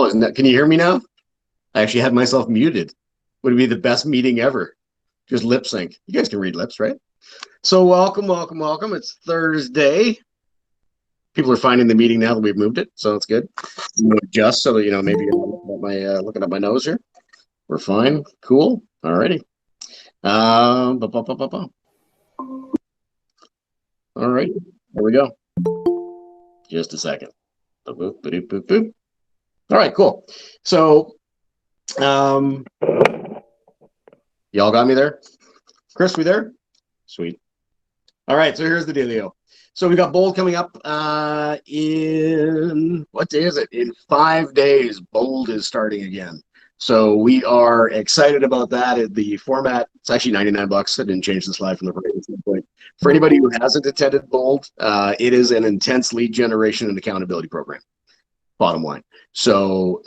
isn't that? Can you hear me now? I actually had myself muted. Would be the best meeting ever. Just lip sync. You guys can read lips, right? So welcome. It's Thursday. People are finding the meeting now that we've moved it, so it's good. Adjust so that maybe you're looking at my nose here. We're fine. Cool. Alrighty. All right. There we go. Just a second. Boop, boop, boop, boop. All right, cool. So, y'all got me there? Chris, we there? Sweet. All right, so here's the dealio. So we got Bold coming up in, what day is it? In 5 days, Bold is starting again. So we are excited about that. The format, it's actually $99. I didn't change the slide from the previous point. For anybody who hasn't attended Bold, it is an intense lead generation and accountability program, bottom line. So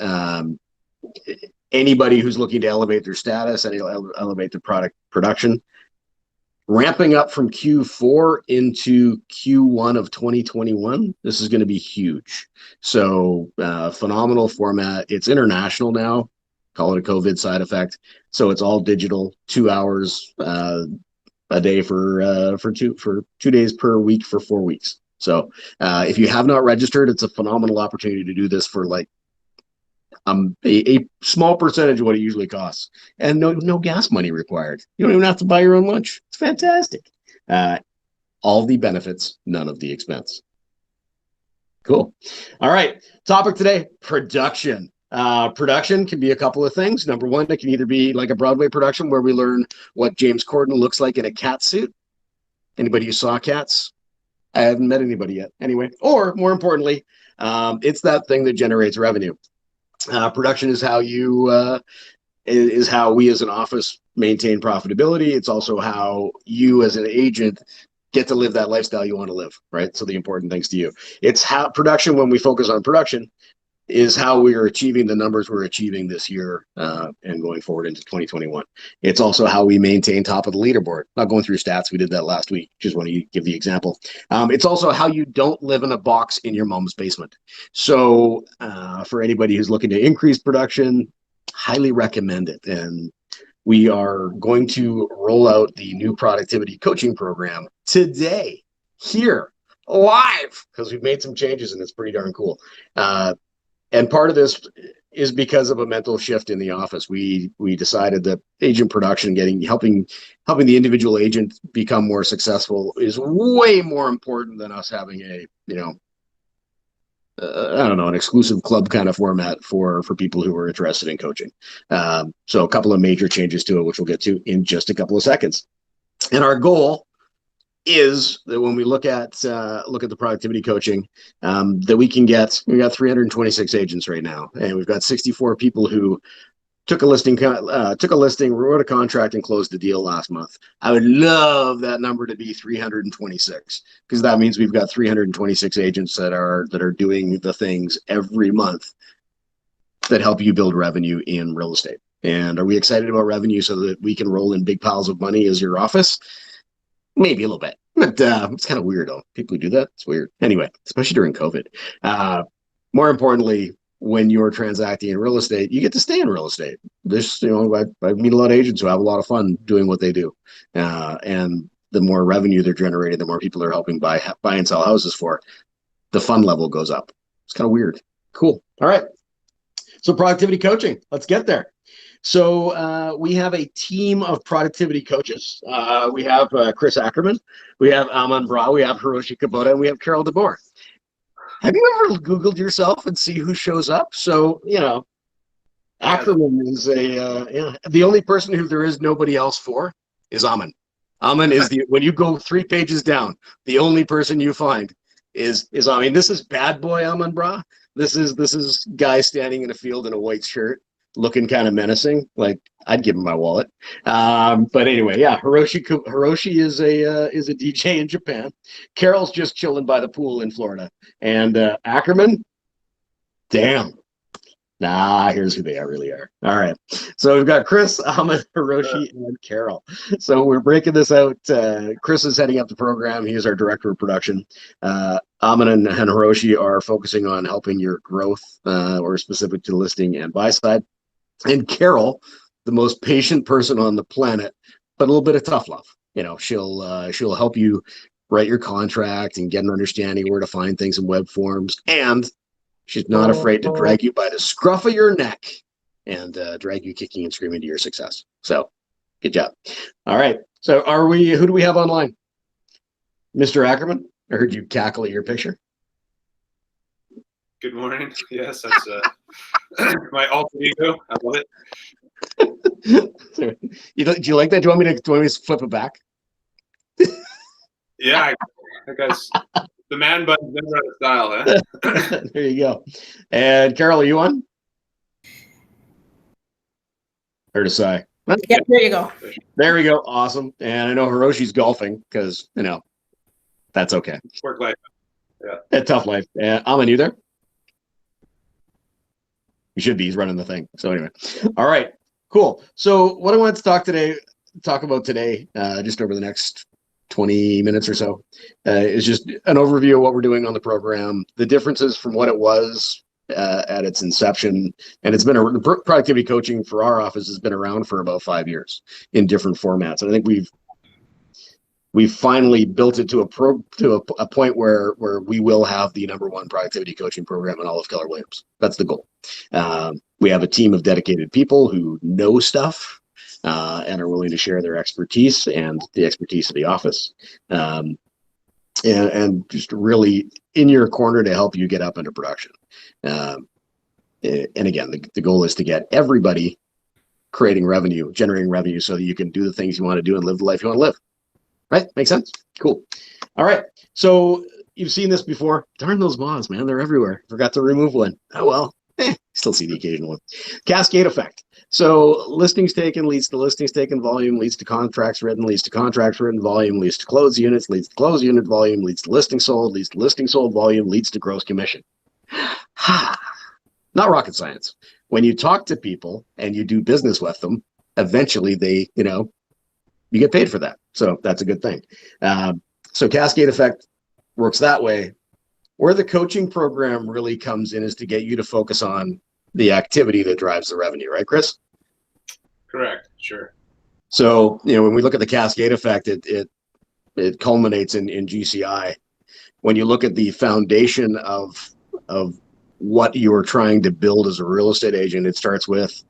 anybody who's looking to elevate their status and elevate their product production, ramping up from Q4 into Q1 of 2021, this is going to be huge. So phenomenal format. It's international now. Call it a COVID side effect. So it's all digital, 2 hours a day for 2 days per week for 4 weeks. So if you have not registered, it's a phenomenal opportunity to do this for like a small percentage of what it usually costs, and no gas money required. You don't even have to buy your own lunch. It's fantastic. All the benefits, none of the expense. Cool. All right. Topic today: production. Production can be a couple of things. Number one, it can either be like a Broadway production where we learn what James Corden looks like in a cat suit. Anybody who saw Cats? I haven't met anybody yet. Anyway, or more importantly, it's that thing that generates revenue. Production is how we as an office maintain profitability. It's also how you as an agent get to live that lifestyle you want to live, right? So the important things to you. It's how production, when we focus on production, is how we are achieving the numbers we're achieving this year and going forward into 2021. It's also how we maintain top of the leaderboard. Not going through stats, we did that last week. Just want to give the example. It's also how you don't live in a box in your mom's basement. So for anybody who's looking to increase production, highly recommend it. And we are going to roll out the new productivity coaching program today, here, live, because we've made some changes and it's pretty darn cool. And part of this is because of a mental shift in the office. We decided that agent production, helping the individual agent become more successful, is way more important than us having an exclusive club kind of format for people who are interested in coaching. So a couple of major changes to it, which we'll get to in just a couple of seconds. And our goal is that when we look at the productivity coaching, that we got 326 agents right now, and we've got 64 people who took a listing, wrote a contract, and closed the deal last month. I would love that number to be 326, because that means we've got 326 agents that are doing the things every month that help you build revenue in real estate. And are we excited about revenue so that we can roll in big piles of money as your office? Maybe a little bit, but it's kind of weird. People who do that, it's weird. Anyway, especially during COVID. More importantly, when you're transacting in real estate, you get to stay in real estate. I meet a lot of agents who have a lot of fun doing what they do. And the more revenue they're generating, the more people they're helping buy and sell houses for, the fun level goes up. It's kind of weird. Cool. All right. So productivity coaching, let's get there. So we have a team of productivity coaches. We have Chris Ackerman, we have Aman Bra, we have Hiroshi Kubota, and we have Carol DeBoer. Have you ever Googled yourself and see who shows up? So, Ackerman is the only person who there is nobody else for is Aman. Aman is when you go 3 pages down, the only person you find is Aman. This is bad boy Aman Bra. This is guy standing in a field in a white shirt, looking kind of menacing. Like, I'd give him my wallet. But anyway, yeah, Hiroshi is a DJ in Japan. Carol's just chilling by the pool in Florida. And Ackerman, damn, Nah, here's who they really are. All right. So we've got Chris, Ahmed, Hiroshi, and Carol. So we're breaking this out. Chris is heading up the program. He is our director of production. Ahmed and Hiroshi are focusing on helping your growth or specific to listing and buy side. And Carol, the most patient person on the planet, but a little bit of tough love. She'll help you write your contract and get an understanding where to find things in web forms, and she's not afraid to drag you by the scruff of your neck and drag you kicking and screaming to your success. So, good job. All right. So, who do we have online? Mr. Ackerman, I heard you cackle at your picture. Good morning. Yes, that's my alter ego. I love it. Do you like that? Do you want me to flip it back? Yeah, I guess the man button's never out of style, huh? There you go. And Carol, are you on? Or to say. Yeah, there you go. There we go. Awesome. And I know Hiroshi's golfing because, that's okay. Work life. Yeah. A tough life. Amin, you there? You should be. He's running the thing. So anyway. All right. Cool. So what I wanted to talk about today, just over the next 20 minutes or so, is just an overview of what we're doing on the program, the differences from what it was at its inception. And it's been productivity coaching for our office has been around for about 5 years in different formats. And I think we've finally built it to a point where we will have the #1 productivity coaching program in all of Keller Williams. That's the goal. We have a team of dedicated people who know stuff and are willing to share their expertise and the expertise of the office, and just really in your corner to help you get up into production. And again, the goal is to get everybody creating revenue, generating revenue, so that you can do the things you want to do and live the life you want to live. Right? Makes sense? Cool. All right. So you've seen this before. Darn those moths, man. They're everywhere. Forgot to remove one. Oh, well. Still see the occasional one. Cascade effect. So listings taken leads to listings taken volume, leads to contracts written, leads to contracts written volume, leads to closed units, leads to closed unit volume, leads to listing sold, leads to listing sold volume, leads to gross commission. Not rocket science. When you talk to people and you do business with them, eventually they, you get paid for that. So that's a good thing. So cascade effect works that way. Where the coaching program really comes in is to get you to focus on the activity that drives the revenue, right, Chris? Correct. Sure. So, when we look at the cascade effect, it culminates in GCI. When you look at the foundation of what you're trying to build as a real estate agent, it starts with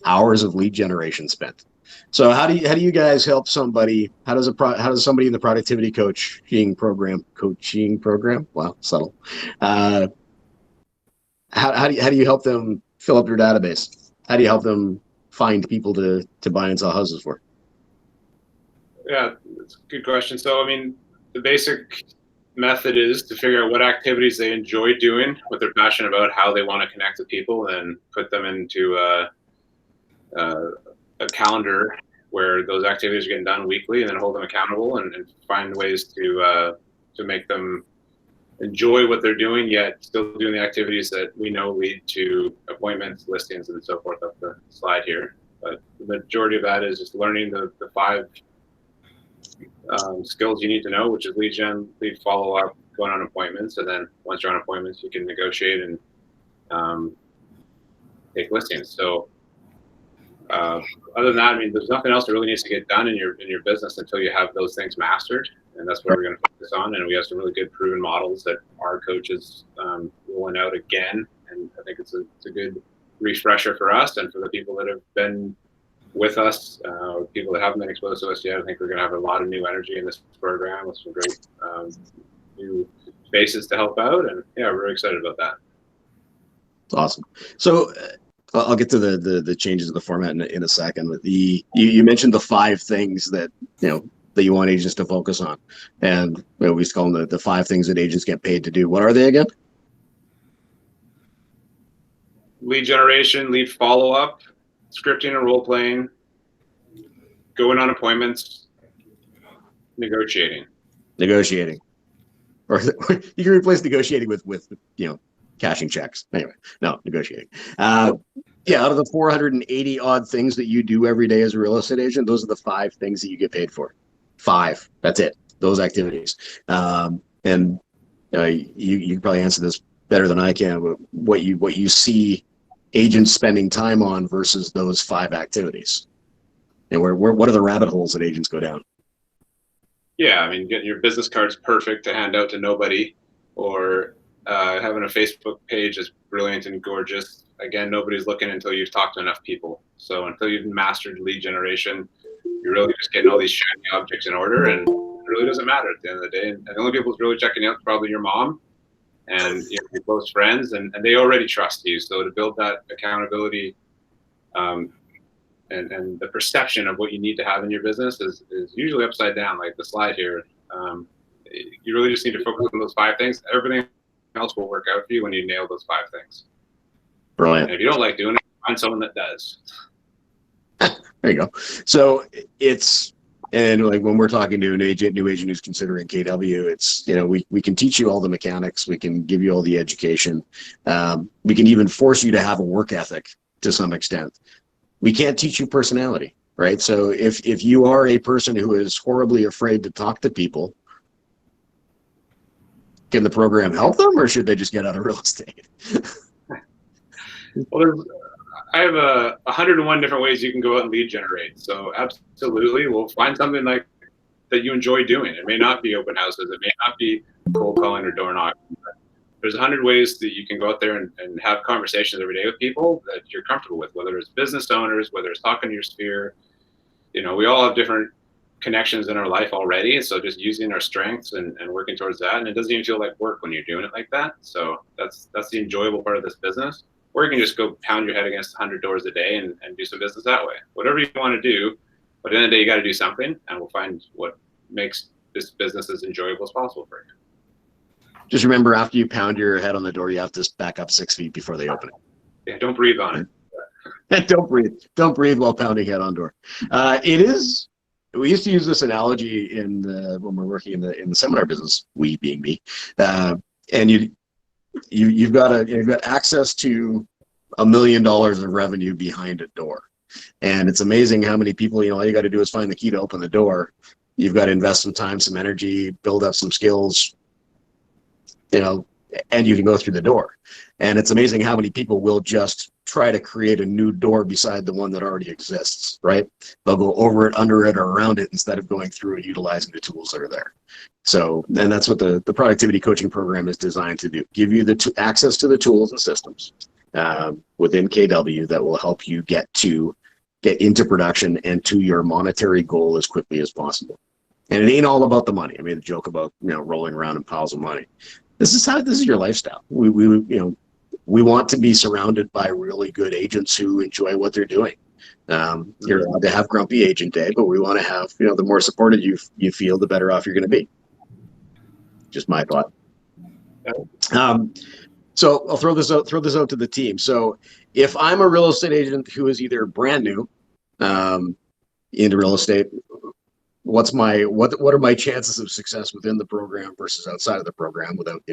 hours of lead generation spent. So how do you guys help somebody? How does somebody in the productivity coaching program? Wow, subtle. How do you help them fill up your database? How do you help them find people to buy and sell houses for? Yeah, that's a good question. So, the basic method is to figure out what activities they enjoy doing, what they're passionate about, how they want to connect with people, and put them into a calendar where those activities are getting done weekly, and then hold them accountable and find ways to make them enjoy what they're doing, yet still doing the activities that we know lead to appointments, listings, and so forth up the slide here. But the majority of that is just learning the 5 skills you need to know, which is lead gen, lead follow-up, going on appointments, and then once you're on appointments, you can negotiate and take listings. So other than that, there's nothing else that really needs to get done in your business until you have those things mastered, and that's what we're going to focus on. And we have some really good proven models that our coaches rolling out again, and I think it's a good refresher for us and for the people that have been with us, people that haven't been exposed to us yet. I think we're going to have a lot of new energy in this program with some great new faces to help out, and yeah, we're really excited about that. It's awesome. So I'll get to the changes of the format in a second. But you mentioned the 5 things that that you want agents to focus on, and we used to call them the 5 things that agents get paid to do. What are they again? Lead generation, lead follow-up, scripting and role playing, going on appointments, negotiating. Or you can replace negotiating with cashing checks. Anyway, no, negotiating. Yeah, out of the 480 odd things that you do every day as a real estate agent, those are the 5 things that you get paid for. 5. That's it. Those activities. And you can probably answer this better than I can. But what you see agents spending time on versus those 5 activities, and what are the rabbit holes that agents go down? Yeah, I mean, getting your business cards perfect to hand out to nobody, or having a Facebook page is brilliant and gorgeous. Again, nobody's looking until you've talked to enough people. So until you've mastered lead generation, you're really just getting all these shiny objects in order, and it really doesn't matter at the end of the day. And the only people who's really checking out is probably your mom and your close friends, and they already trust you. So to build that accountability um, and the perception of what you need to have in your business is usually upside down, like the slide here. You really just need to focus on those 5 things. Everything else will work out for you when you nail those 5 things. Brilliant. And if you don't like doing it, find someone that does. There you go. So it's, and like when we're talking to new agent who's considering KW, it's, we can teach you all the mechanics. We can give you all the education. We can even force you to have a work ethic to some extent. We can't teach you personality, right? So if you are a person who is horribly afraid to talk to people, can the program help them, or should they just get out of real estate? Well, I have 101 different ways you can go out and lead generate. So absolutely, we'll find something like that you enjoy doing. It may not be open houses. It may not be cold calling or door knocking. There's 100 ways that you can go out there and have conversations every day with people that you're comfortable with, whether it's business owners, whether it's talking to your sphere. We all have different connections in our life already. So just using our strengths and working towards that. And it doesn't even feel like work when you're doing it like that. So that's the enjoyable part of this business. Or you can just go pound your head against 100 doors a day and do some business that way. Whatever you want to do, but at the end of the day, you got to do something, and we'll find what makes this business as enjoyable as possible for you. Just remember, after you pound your head on the door, you have to back up 6 feet before they open it. Yeah, don't breathe on it. And don't breathe while pounding head on door. We used to use this analogy when we're working in the seminar business, we being me, and you've got access to $1 million of revenue behind a door, and it's amazing how many people, all you got to do is find the key to open the door. You've got to invest some time, some energy, build up some skills, and you can go through the door. And it's amazing how many people will just try to create a new door beside the one that already exists, right? They'll go over it, under it, or around it instead of going through and utilizing the tools that are there. So, and that's what the productivity coaching program is designed to do. Give you the access to the tools and systems within KW that will help you get into production and to your monetary goal as quickly as possible. And it ain't all about the money. I made a joke about, rolling around in piles of money. This is your lifestyle. We want to be surrounded by really good agents who enjoy what they're doing. You're allowed to have grumpy agent day, but we want to have, the more supported you feel, the better off you're going to be. Just my thought. So I'll throw this out to the team. So if I'm a real estate agent who is either brand new into real estate, what are my chances of success within the program versus outside of the program without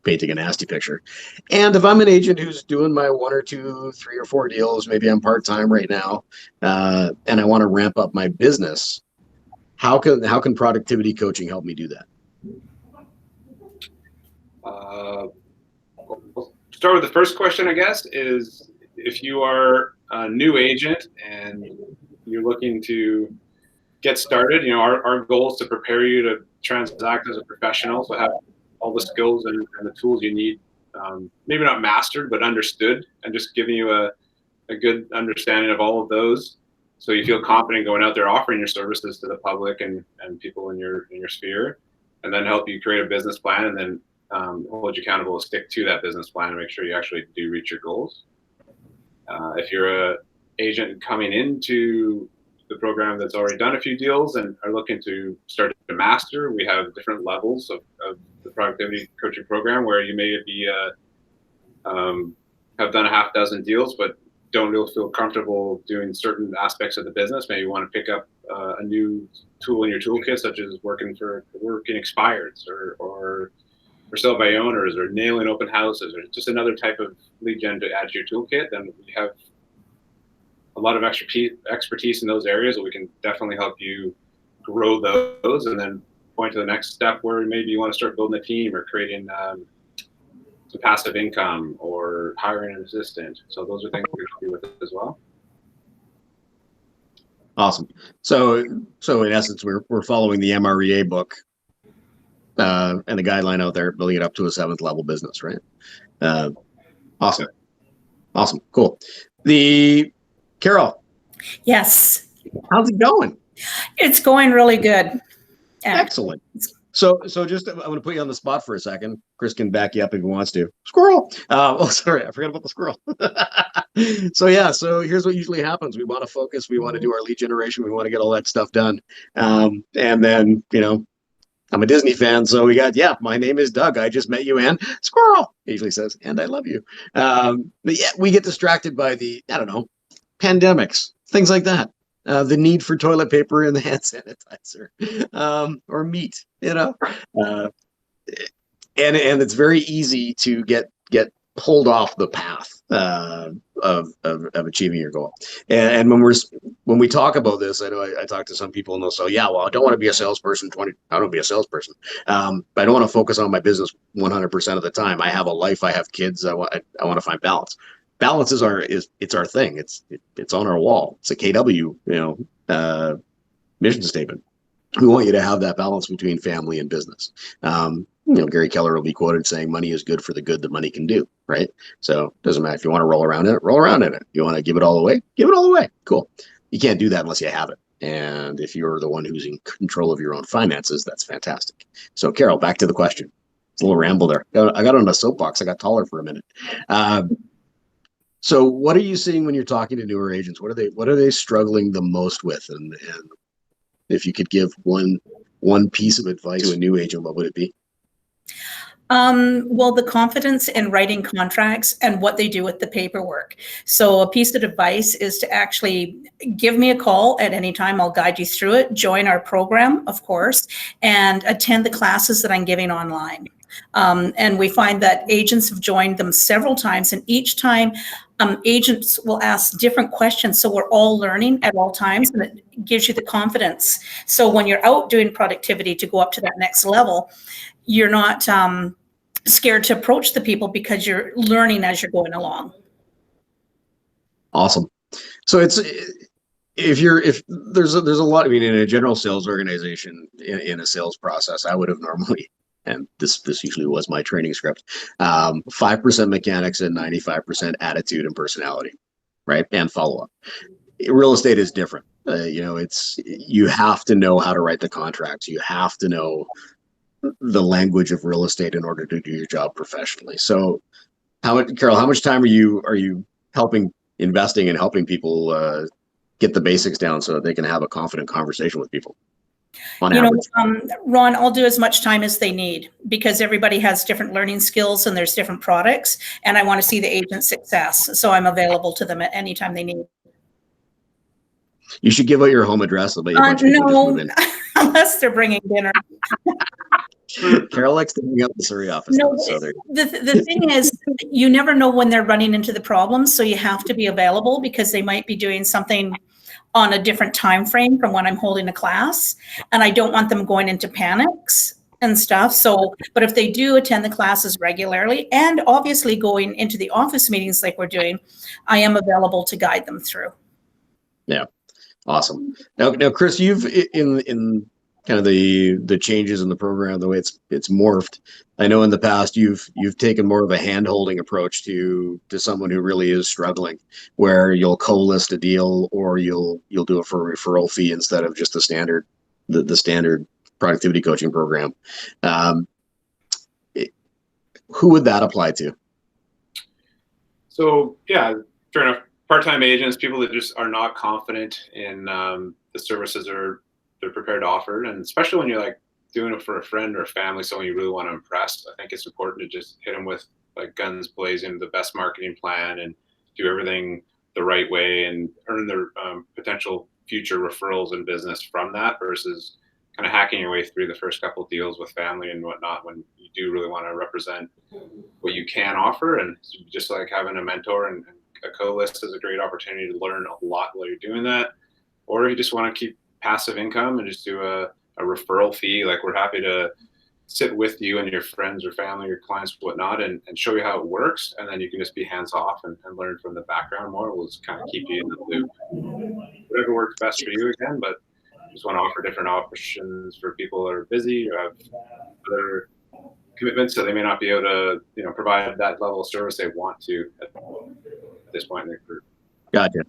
painting a nasty picture? And if I'm an agent who's doing my 1 or 2, 3 or 4 deals, maybe I'm part-time right now, and I want to ramp up my business, how can productivity coaching help me do that? We'll start with the first question, I guess, is if you are a new agent and you're looking to get started, our goal is to prepare you to transact as a professional, so have all the skills and the tools you need, maybe not mastered, but understood, and just giving you a good understanding of all of those, so you feel confident going out there offering your services to the public and people in your sphere, and then help you create a business plan, and then hold you accountable to stick to that business plan and make sure you actually do reach your goals. If you're an agent coming into the program that's already done a few deals and are looking to start to master, we have different levels of the productivity coaching program, where you may be have done a half dozen deals but don't really feel comfortable doing certain aspects of the business. Maybe you want to pick up a new tool in your toolkit, such as working expireds or for sale by owners or nailing open houses or just another type of lead gen to add to your toolkit, then we have a lot of expertise in those areas that we can definitely help you grow those, and then point to the next step where maybe you want to start building a team or creating some passive income or hiring an assistant. So those are things we can help you with as well. Awesome. So in essence, we're following the MREA book and the guideline out there, building it up to a 7th level business, right? Awesome. Awesome. Cool. Carol. Yes. How's it going? It's going really good. Excellent. So just, I'm going to put you on the spot for a second. Chris can back you up if he wants to. Squirrel. Oh, sorry. I forgot about the squirrel. So here's what usually happens. We want to focus. We want to do our lead generation. We want to get all that stuff done. And then, I'm a Disney fan, so we got, my name is Doug. I just met you, and squirrel. He usually says, and I love you. But we get distracted by the, pandemics, things like that. The need for toilet paper and the hand sanitizer, or meat, and it's very easy to get pulled off the path of achieving your goal. And when we talk about this, I know I talk to some people and they'll say, I don't want to be a salesperson. I don't want to be a salesperson. But I don't want to focus on my business 100% of the time. I have a life. I have kids. I want to find balance. Balance is our thing. It's on our wall. It's a KW, mission statement. We want you to have that balance between family and business. Gary Keller will be quoted saying, money is good for the good that money can do, right? So it doesn't matter if you want to roll around in it. You want to give it all away, give it all away. Cool. You can't do that unless you have it. And if you're the one who's in control of your own finances, that's fantastic. So Carol, back to the question. It's a little ramble there. I got on a soapbox. I got taller for a minute. So what are you seeing when you're talking to newer agents? What are they struggling the most with? And if you could give one piece of advice to a new agent, what would it be? Well, the confidence in writing contracts and what they do with the paperwork. So a piece of advice is to actually give me a call at any time. I'll guide you through it. Join our program, of course, and attend the classes that I'm giving online. And we find that agents have joined them several times, and each time agents will ask different questions. So we're all learning at all times, and it gives you the confidence. So when you're out doing productivity to go up to that next level, you're not scared to approach the people because you're learning as you're going along. Awesome. So if there's a lot, in a general sales organization, in a sales process, I would have normally, and this usually was my training script, 5% mechanics and 95% attitude and personality, right? And follow-up. Real estate is different. You have to know how to write the contracts. You have to know the language of real estate in order to do your job professionally. So Carol, how much time are you investing and helping people get the basics down so that they can have a confident conversation with people on average? Ron, I'll do as much time as they need, because everybody has different learning skills and there's different products, and I want to see the agent's success. So I'm available to them at any time they need. You should give out your home address. I'll bet you a bunch of people just move in. Unless they're bringing dinner. Carol likes to hang out in the Surrey office. No, the thing is, you never know when they're running into the problems, so you have to be available, because they might be doing something on a different time frame from when I'm holding a class, and I don't want them going into panics and stuff. So, but if they do attend the classes regularly, and obviously going into the office meetings like we're doing, I am available to guide them through. Yeah. Awesome. Now, Chris, you've in kind of the changes in the program, the way it's morphed. I know in the past you've taken more of a hand-holding approach to someone who really is struggling, where you'll co-list a deal, or you'll do it for a referral fee instead of just the standard productivity coaching program. Who would that apply to? So fair enough. Part-time agents, people that just are not confident in the services they're prepared to offer, and especially when you're like doing it for a friend or a family, someone you really want to impress. I think it's important to just hit them with like guns blazing, the best marketing plan, and do everything the right way, and earn their potential future referrals and business from that, versus kind of hacking your way through the first couple of deals with family and whatnot when you do really want to represent what you can offer. And just like having a mentor and a co-list is a great opportunity to learn a lot while you're doing that. Or if you just want to keep passive income and just do a referral fee, like we're happy to sit with you and your friends or family or clients, whatnot, and show you how it works. And then you can just be hands off and learn from the background more. We'll just kind of keep you in the loop. Whatever works best for you again, but just want to offer different options for people that are busy or have other commitments, so they may not be able to, provide that level of service they want to at this point in their career. Gotcha.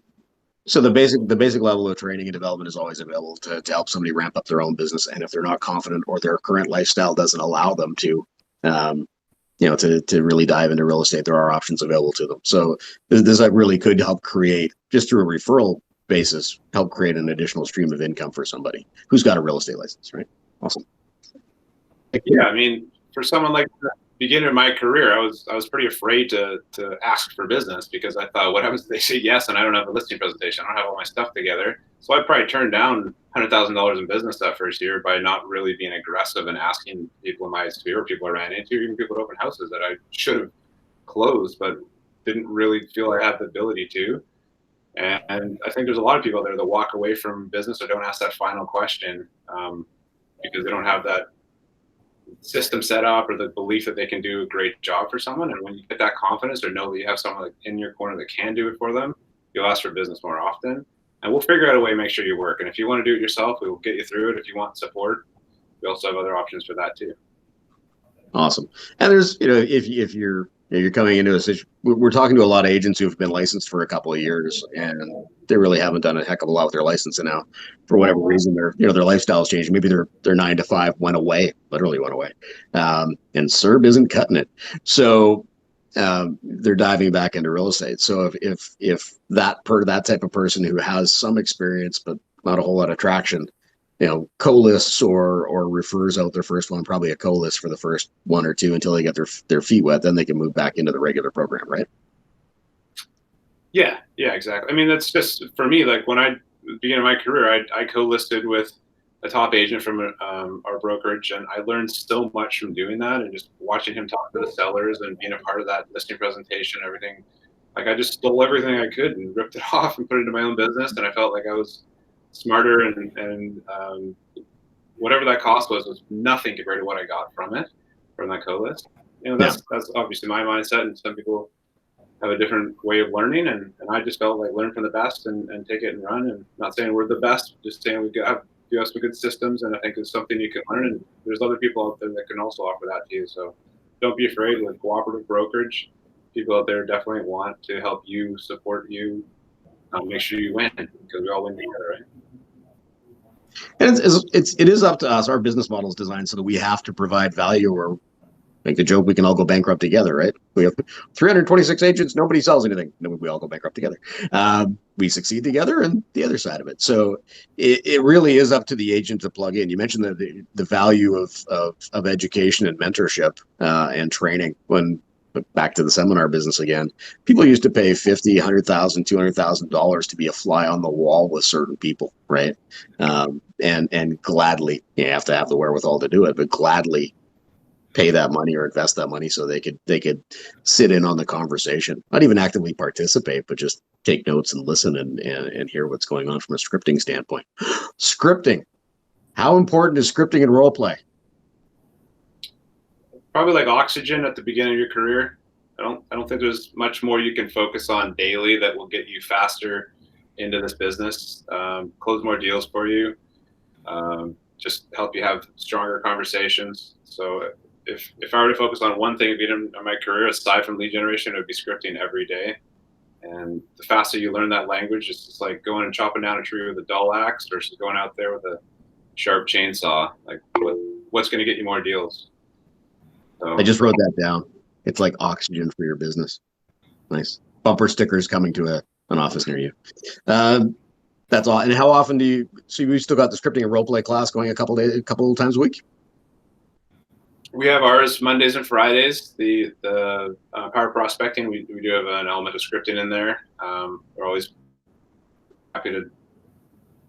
So the basic level of training and development is always available to help somebody ramp up their own business. And if they're not confident or their current lifestyle doesn't allow them to, to really dive into real estate, there are options available to them. So this really could help create, just through a referral basis, help create an additional stream of income for somebody who's got a real estate license, right? Awesome. Yeah, I mean, for someone like the beginning of my career, I was pretty afraid to ask for business because I thought, what happens if they say yes and I don't have a listing presentation? I don't have all my stuff together. So I probably turned down $100,000 in business that first year by not really being aggressive and asking people in my sphere, people I ran into, even people at open houses that I should have closed, but didn't really feel I had the ability to. And I think there's a lot of people there that walk away from business or don't ask that final question because they don't have that system set up or the belief that they can do a great job for someone. And when you get that confidence or know that you have someone in your corner that can do it for them, you'll ask for business more often. And we'll figure out a way to make sure you work. And if you want to do it yourself, we will get you through it. If you want support, we also have other options for that too. Awesome. And there's, if you're coming into a situation, we're talking to a lot of agents who've been licensed for a couple of years and they really haven't done a heck of a lot with their license. And now, for whatever reason, their lifestyle's changed. Maybe their 9 to 5 went away, literally went away. And CERB isn't cutting it. So they're diving back into real estate. So if that type of person who has some experience, but not a whole lot of traction, co-lists or refers out their first one, probably a co-list for the first 1 or 2 until they get their feet wet, then they can move back into the regular program, right? Yeah, exactly. I mean, that's just for me, like when I began my career, I co-listed with a top agent from our brokerage, and I learned so much from doing that and just watching him talk to the sellers and being a part of that listing presentation, everything. Like I just stole everything I could and ripped it off and put it into my own business, and I felt like I was smarter and whatever that cost was nothing compared to what I got from that co-list. That's obviously my mindset, and some people have a different way of learning, and I just felt like learn from the best and take it and run. And not saying we're the best, just saying we do have some good systems, and I think it's something you can learn, and there's other people out there that can also offer that to you. So don't be afraid. With cooperative brokerage, people out there definitely want to help you, support you, make sure you win, because we all win together, right? And it is up to us. Our business model is designed so that we have to provide value, or make the joke, we can all go bankrupt together, right? We have 326 agents, nobody sells anything. No, we all go bankrupt together. We succeed together, and the other side of it. So it really is up to the agent to plug in. You mentioned the value of education and mentorship and training. Back to the seminar business again, people used to pay $50,000, $100,000, $200,000 to be a fly on the wall with certain people, right? And gladly, you have to have the wherewithal to do it, but gladly pay that money or invest that money so they could sit in on the conversation, not even actively participate, but just take notes and listen and hear what's going on from a scripting standpoint. Scripting, how important is scripting in role play? Probably like oxygen at the beginning of your career. I don't think there's much more you can focus on daily that will get you faster into this business, close more deals for you, just help you have stronger conversations. So if I were to focus on one thing in my career, aside from lead generation, it would be scripting every day. And the faster you learn that language, it's just like going and chopping down a tree with a dull axe versus going out there with a sharp chainsaw. Like what's going to get you more deals? So, I just wrote that down. It's like oxygen for your business. Nice. Bumper stickers coming to an office near you. That's all. And how often do you? So we still got the scripting and role play class going a couple times a week. We have ours Mondays and Fridays. The power prospecting, we do have an element of scripting in there. We're always happy to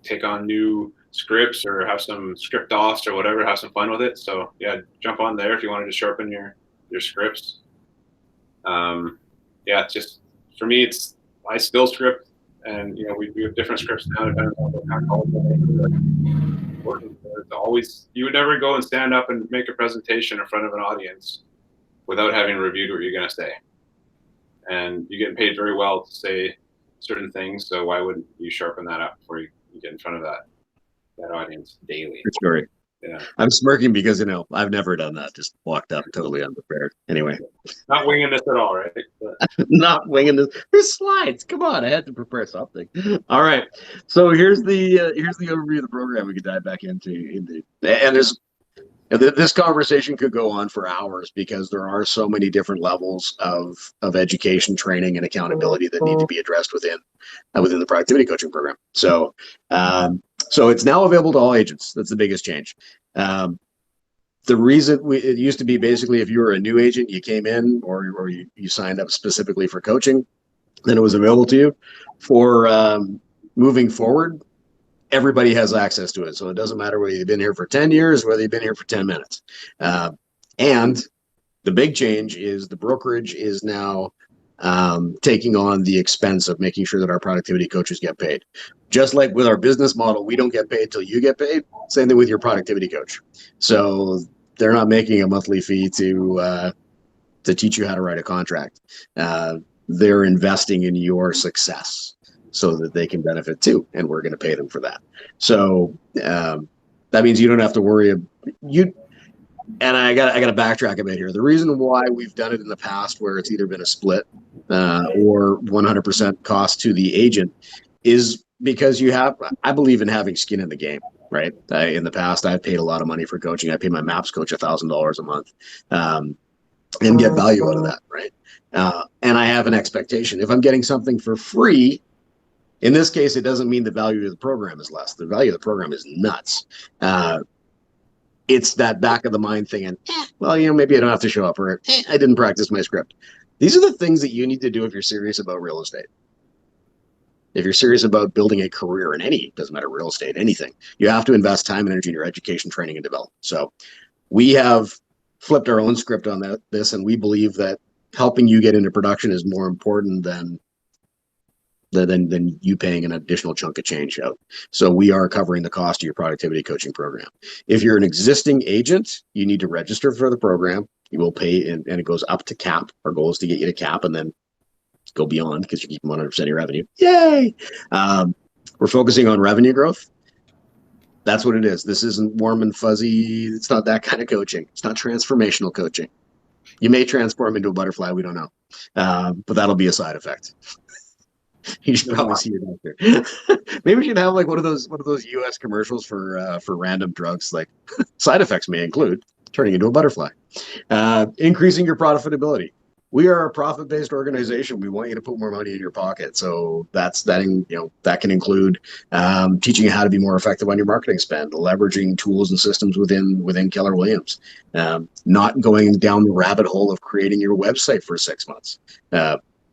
take on new scripts or have some script offs or whatever, have some fun with it. So yeah, jump on there if you wanted to sharpen your scripts. Yeah, just for me, I still script, and we have different scripts now depending on what kind of college we're working. It's always, you would never go and stand up and make a presentation in front of an audience without having reviewed what you're going to say. And you're getting paid very well to say certain things, so why wouldn't you sharpen that up before you get in front of that audience daily? For sure. Yeah. I'm smirking because I've never done that. Just walked up totally unprepared. Anyway, not winging this at all, right? Not winging this. There's slides. Come on, I had to prepare something. All right. So here's the overview of the program. We could dive back into and this conversation could go on for hours because there are so many different levels of education, training, and accountability that need to be addressed within the productivity coaching program. So it's now available to all agents. That's the biggest change. The reason it used to be basically if you were a new agent, you came in or you signed up specifically for coaching, then it was available to you. For moving forward, everybody has access to it. So it doesn't matter whether you've been here for 10 years, whether you've been here for 10 minutes. And the big change is the brokerage is now taking on the expense of making sure that our productivity coaches get paid. Just like with our business model, we don't get paid till you get paid. Same thing with your productivity coach. So they're not making a monthly fee to teach you how to write a contract. They're investing in your success so that they can benefit too, and we're going to pay them for that. So that means you don't have to worry. And I got to backtrack a bit here. The reason why we've done it in the past, where it's either been a split or 100% cost to the agent, is because I believe in having skin in the game, right? In the past, I've paid a lot of money for coaching. I pay my MAPS coach $1,000 a month and get value out of that, right? And I have an expectation. If I'm getting something for free, in this case, it doesn't mean the value of the program is less. The value of the program is nuts. It's that back of the mind thing, and maybe I don't have to show up, or I didn't practice my script. These are the things that you need to do if you're serious about real estate. If you're serious about building a career in doesn't matter, real estate, anything, you have to invest time and energy in your education, training, and development. So we have flipped our own script on this, and we believe that helping you get into production is more important than you paying an additional chunk of change out. So we are covering the cost of your productivity coaching program. If you're an existing agent, you need to register for the program. You will pay, and it goes up to cap. Our goal is to get you to cap and then go beyond, because you keep 100% of your revenue. Yay! We're focusing on revenue growth. That's what it is. This isn't warm and fuzzy. It's not that kind of coaching. It's not transformational coaching. You may transform into a butterfly. We don't know. But that'll be a side effect. You should probably see your doctor. Maybe we should have like one of those US commercials for random drugs. Like, side effects may include turning into a butterfly. Increasing your profitability. We are a profit-based organization. We want you to put more money in your pocket. So that can include teaching you how to be more effective on your marketing spend, leveraging tools and systems within Keller Williams, not going down the rabbit hole of creating your website for 6 months.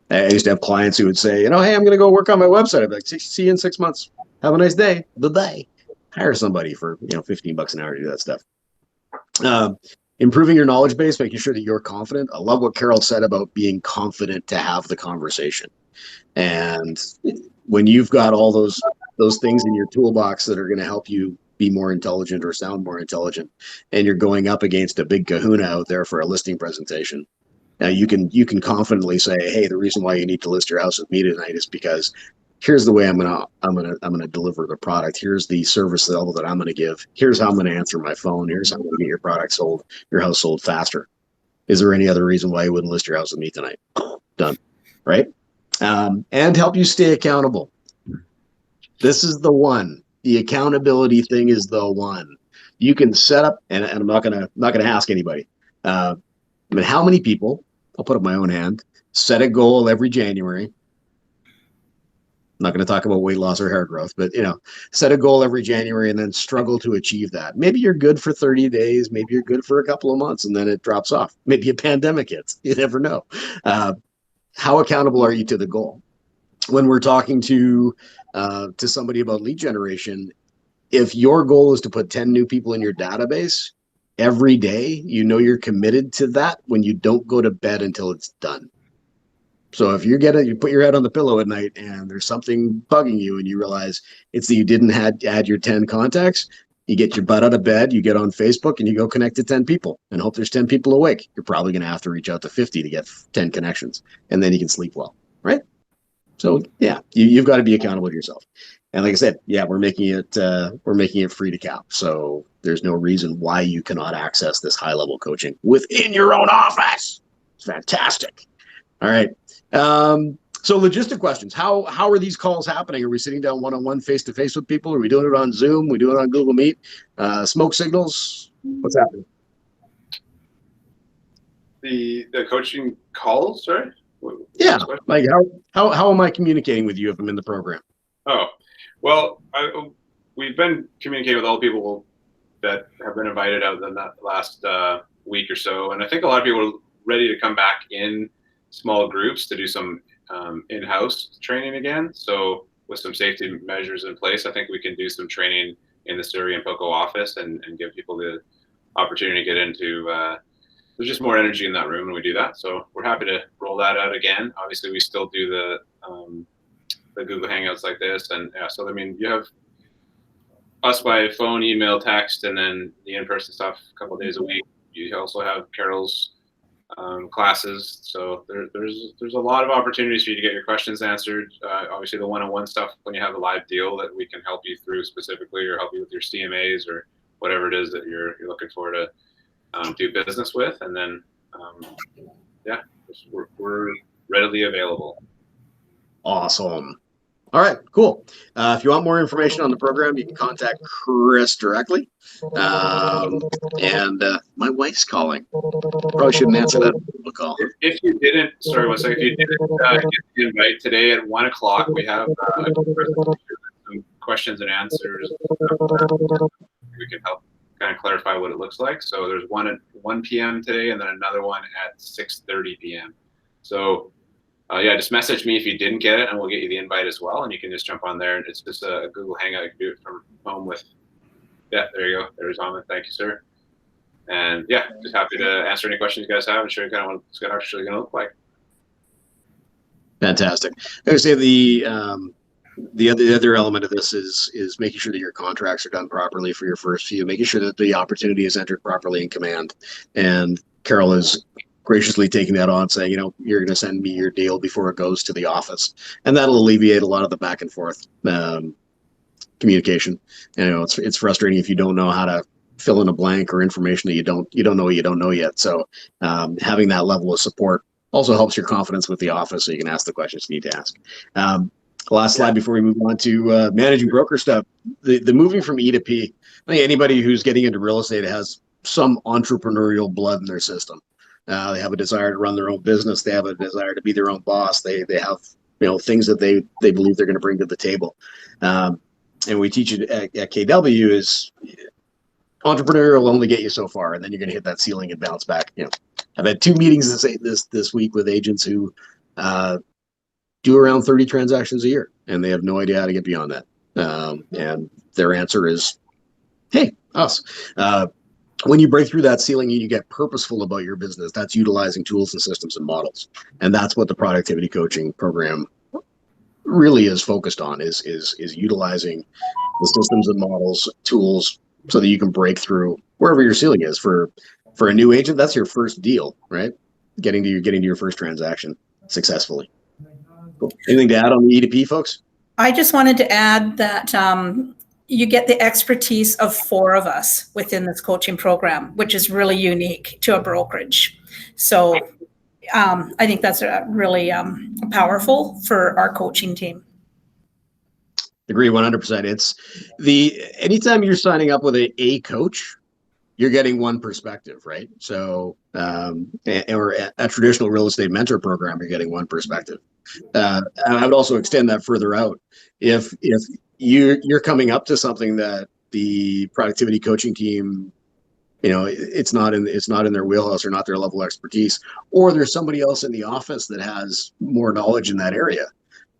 I used to have clients who would say, hey, I'm going to go work on my website. I'd be like, see you in 6 months. Have a nice day. Bye-bye. Hire somebody for $15 an hour to do that stuff. Improving your knowledge base, making sure that you're confident. I love what Carol said about being confident to have the conversation. And when you've got all those things in your toolbox that are going to help you be more intelligent or sound more intelligent, and you're going up against a big kahuna out there for a listing presentation, now you can confidently say, hey, the reason why you need to list your house with me tonight is because here's the way I'm gonna deliver the product. Here's the service level that I'm gonna give. Here's how I'm gonna answer my phone. Here's how I'm gonna get your product sold, your house sold faster. Is there any other reason why you wouldn't list your house with me tonight? Done, right? And help you stay accountable. This is the one. The accountability thing is the one. You can set up, and I'm not gonna ask anybody. How many people? I'll put up my own hand. Set a goal every January. I'm not going to talk about weight loss or hair growth, but set a goal every January and then struggle to achieve that. Maybe you're good for 30 days, maybe you're good for a couple of months, and then it drops off. Maybe a pandemic hits. You never know. How accountable are you to the goal? When we're talking to somebody about lead generation, if your goal is to put 10 new people in your database every day, you know you're committed to that when you don't go to bed until it's done. So if you put your head on the pillow at night and there's something bugging you and you realize it's that you didn't add your 10 contacts, you get your butt out of bed, you get on Facebook and you go connect to 10 people and hope there's 10 people awake. You're probably going to have to reach out to 50 to get 10 connections, and then you can sleep well, right? So yeah, you've got to be accountable to yourself. And like I said, yeah, we're making it free to cap. So there's no reason why you cannot access this high level coaching within your own office. It's fantastic. All right. So logistic questions. How are these calls happening? Are we sitting down one-on-one, face-to-face with people? Are we doing it on Zoom? We doing it on Google Meet? Smoke signals? What's happening? The coaching calls, sorry? Yeah. Like how am I communicating with you if I'm in the program? Oh, well, we've been communicating with all the people that have been invited out in that last week or so. And I think a lot of people are ready to come back in small groups to do some in-house training again. So with some safety measures in place, I think we can do some training in the Surrey and Poco office and give people the opportunity to get into, there's just more energy in that room when we do that. So we're happy to roll that out again. Obviously we still do the Google Hangouts like this. And yeah, so I mean, you have us by phone, email, text, and then the in-person stuff a couple of days a week. You also have Carol's classes. So there's a lot of opportunities for you to get your questions answered. Obviously the one-on-one stuff when you have a live deal that we can help you through specifically, or help you with your CMAs or whatever it is that you're looking for to do business with. And then yeah, we're readily available. Awesome. All right, cool. If you want more information on the program, you can contact Chris directly. And my wife's calling. Probably shouldn't answer that call. If you didn't, sorry, one second. If you didn't get the invite today at 1 o'clock, we have some questions and answers. We can help kind of clarify what it looks like. So there's one at 1 p.m. today, and then another one at 6:30 p.m. So yeah, just message me if you didn't get it, and we'll get you the invite as well. And you can just jump on there. And it's just a Google Hangout. You can do it from home with. Yeah, there you go. There's Ahmed. Thank you, sir. And yeah, just happy to answer any questions you guys have and show you kind of what it's actually going to look like. Fantastic. I would say the other element of this is making sure that your contracts are done properly for your first few, making sure that the opportunity is entered properly in command. And Carol is graciously taking that on, saying, you're going to send me your deal before it goes to the office, and that'll alleviate a lot of the back and forth communication. It's frustrating if you don't know how to fill in a blank or information that you don't know yet. So having that level of support also helps your confidence with the office, so you can ask the questions you need to ask. Last slide before we move on to managing broker stuff. The moving from E to P. I think anybody who's getting into real estate has some entrepreneurial blood in their system. They have a desire to run their own business. They have a desire to be their own boss. They have things that they believe they're going to bring to the table. And we teach it at KW is entrepreneurial will only get you so far, and then you're going to hit that ceiling and bounce back. I've had 2 meetings this week with agents who do around 30 transactions a year, and they have no idea how to get beyond that. And their answer is, hey, us. When you break through that ceiling and you get purposeful about your business, that's utilizing tools and systems and models. And that's what the productivity coaching program really is focused on, is utilizing the systems and models, tools, so that you can break through wherever your ceiling is. For a new agent, that's your first deal, right? Getting to your first transaction successfully. Cool. Anything to add on the E2P, folks? I just wanted to add that you get the expertise of 4 of us within this coaching program, which is really unique to a brokerage. So I think that's really powerful for our coaching team. Agree 100%. It's anytime you're signing up with a coach, you're getting one perspective, right? So, or a traditional real estate mentor program, you're getting one perspective. And I would also extend that further out. If you're coming up to something that the productivity coaching team, it's not in their wheelhouse or not their level of expertise, or there's somebody else in the office that has more knowledge in that area,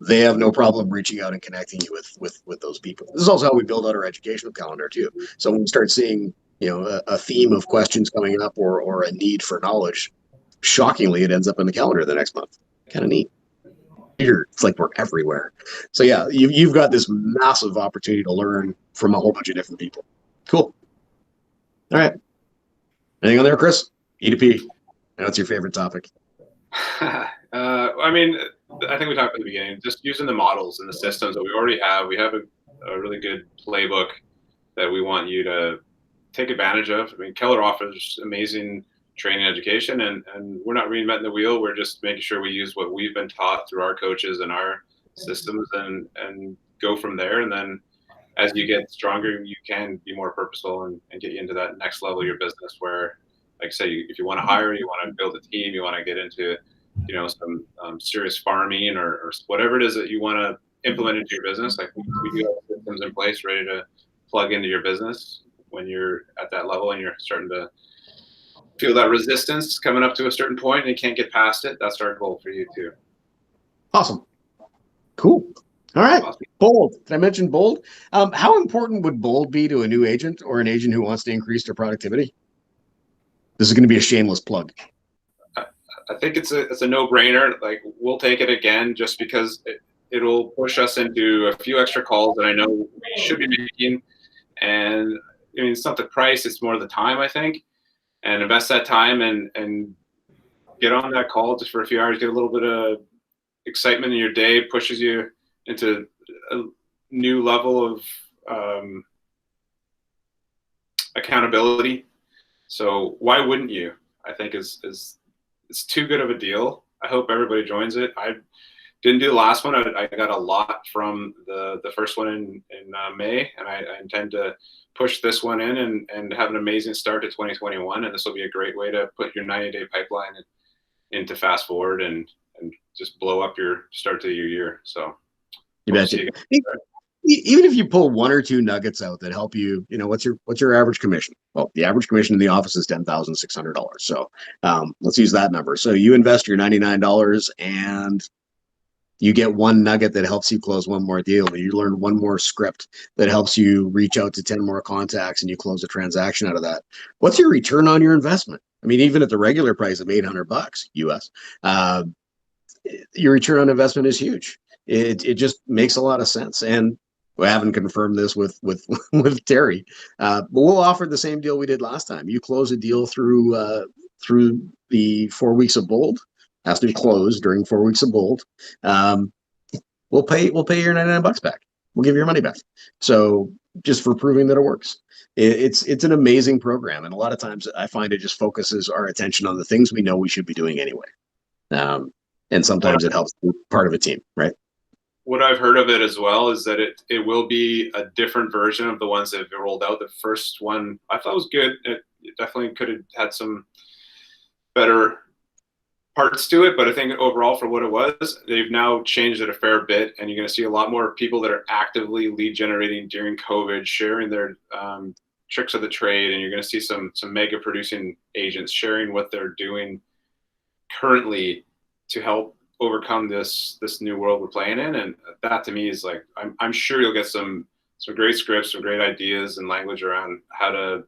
they have no problem reaching out and connecting you with those people. This is also how we build out our educational calendar too. So when we start seeing, a theme of questions coming up or a need for knowledge, shockingly, it ends up in the calendar the next month. Kind of neat. It's like we're everywhere. So yeah, you've got this massive opportunity to learn from a whole bunch of different people. Cool. All right. Anything on there, Chris? E2P. I know it's your favorite topic. I mean, I think we talked at the beginning, just using the models and the systems that we already have. We have a really good playbook that we want you to take advantage of. I mean, Keller offers amazing training education, and we're not reinventing the wheel. We're just making sure we use what we've been taught through our coaches and our systems and go from there. And then as you get stronger, you can be more purposeful and get you into that next level of your business where, like I say, if you want to hire, you want to build a team, you want to get into, some serious farming or whatever it is that you want to implement into your business. Like we do have systems in place ready to plug into your business when you're at that level and you're starting to feel that resistance coming up to a certain point and you can't get past it. That's our goal for you too. Awesome. Cool. All right. Awesome. Bold. Did I mention bold? How important would bold be to a new agent or an agent who wants to increase their productivity? This is going to be a shameless plug. I think it's a no-brainer. Like we'll take it again just because it'll push us into a few extra calls that I know we should be making. And I mean, it's not the price, it's more the time, I think. And invest that time and get on that call just for a few hours, get a little bit of excitement in your day, pushes you into a new level of accountability. So why wouldn't you? I think it's too good of a deal. I hope everybody joins it. I didn't do the last one. I got a lot from the first one in May, and I intend to push this one in and have an amazing start to 2021. And this will be a great way to put your 90-day pipeline into fast forward and just blow up your start to your year. So you betcha. Even if you pull one or two nuggets out that help you, what's your average commission? Well, the average commission in the office is $10,600. So let's use that number. So you invest your $99 and you get one nugget that helps you close one more deal. You learn one more script that helps you reach out to 10 more contacts and you close a transaction out of that. What's your return on your investment? I mean, even at the regular price of $800 US, your return on investment is huge. It just makes a lot of sense. And we haven't confirmed this with Terry, but we'll offer the same deal we did last time. You close a deal through the 4 weeks of Bold, has to be closed during 4 weeks of Bold. We'll pay your $99 back. We'll give you your money back. So just for proving that it works, it's an amazing program, and a lot of times I find it just focuses our attention on the things we know we should be doing anyway, and sometimes it helps be part of a team, right? What I've heard of it as well is that it will be a different version of the ones that have rolled out. The first one I thought was good. It definitely could have had some better parts to it, but I think overall for what it was, they've now changed it a fair bit, and you're going to see a lot more people that are actively lead generating during COVID, sharing their tricks of the trade, and you're going to see some mega producing agents sharing what they're doing currently to help overcome this new world we're playing in. And that to me is like, I'm sure you'll get some great scripts, some great ideas and language around how to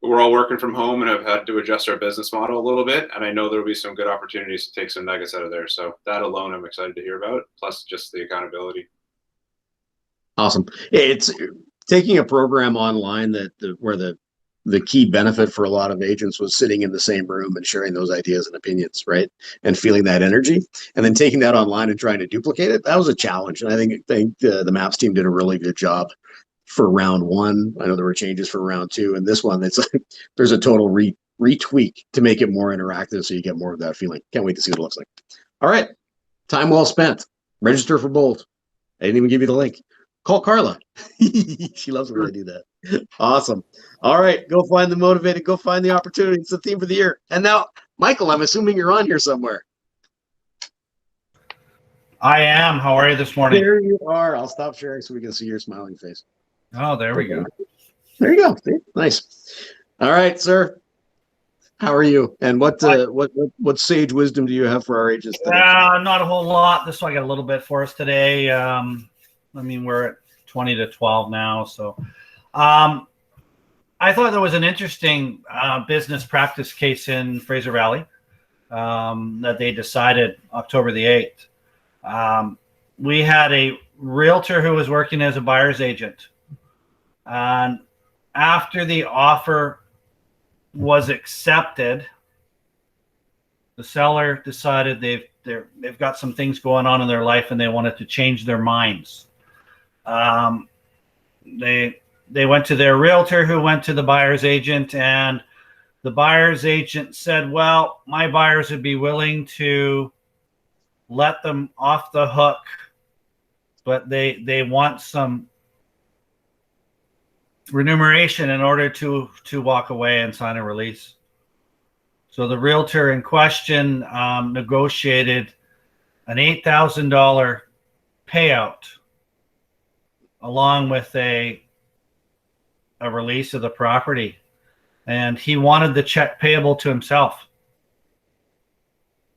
we're all working from home and have had to adjust our business model a little bit. And I know there'll be some good opportunities to take some nuggets out of there. So that alone, I'm excited to hear about, plus just the accountability. Awesome. It's taking a program online where the key benefit for a lot of agents was sitting in the same room and sharing those ideas and opinions, right? And feeling that energy, and then taking that online and trying to duplicate it. That was a challenge. And I think the MAPS team did a really good job for round one. I know there were changes for round two, and this one, it's like there's a total retweak to make it more interactive so you get more of that feeling. Can't wait to see what it looks like. All right. Time well spent. Register for Bold. I didn't even give you the link. Call Carla. She loves when I do that. Awesome. All right. Go find the motivated. Go find the opportunity. It's the theme for the year. And now, Michael, I'm assuming you're on here somewhere. I am. How are you this morning? There you are. I'll stop sharing so we can see your smiling face. Oh, there we go. There you go. See? Nice. All right, sir. How are you? And what sage wisdom do you have for our agents today? Not a whole lot. This one I got a little bit for us today. We're at 20 to 12 now. So I thought there was an interesting business practice case in Fraser Valley that they decided October the 8th. We had a realtor who was working as a buyer's agent. And after the offer was accepted, the seller decided they've got some things going on in their life and they wanted to change their minds. They went to their realtor, who went to the buyer's agent, and the buyer's agent said, well, my buyers would be willing to let them off the hook, but they want some remuneration in order to walk away and sign a release. So the realtor in question negotiated an $8,000 payout along with a release of the property, and he wanted the check payable to himself.